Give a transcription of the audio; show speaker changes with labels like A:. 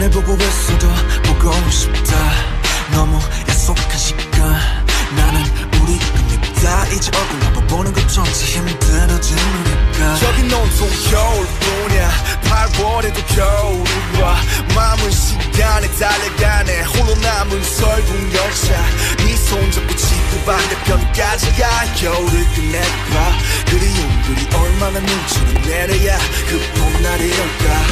A: 보고 있어도 보고 싶다. 너무 약속한 시간 나는 우리 겁니다. 이제 얼굴 한번 보는 것조차 힘들어진 우리가.
B: 저긴 온통 겨울뿐이야. 8월에도 겨울이 와. 마음은 시간에 달려가네. 홀로 남은 설국 열차. 네 손잡고 지구 반대편까지 가. 겨울을 끝내봐. 그리움들이 얼마나 눈치를 내려야 그 봄날이 올까.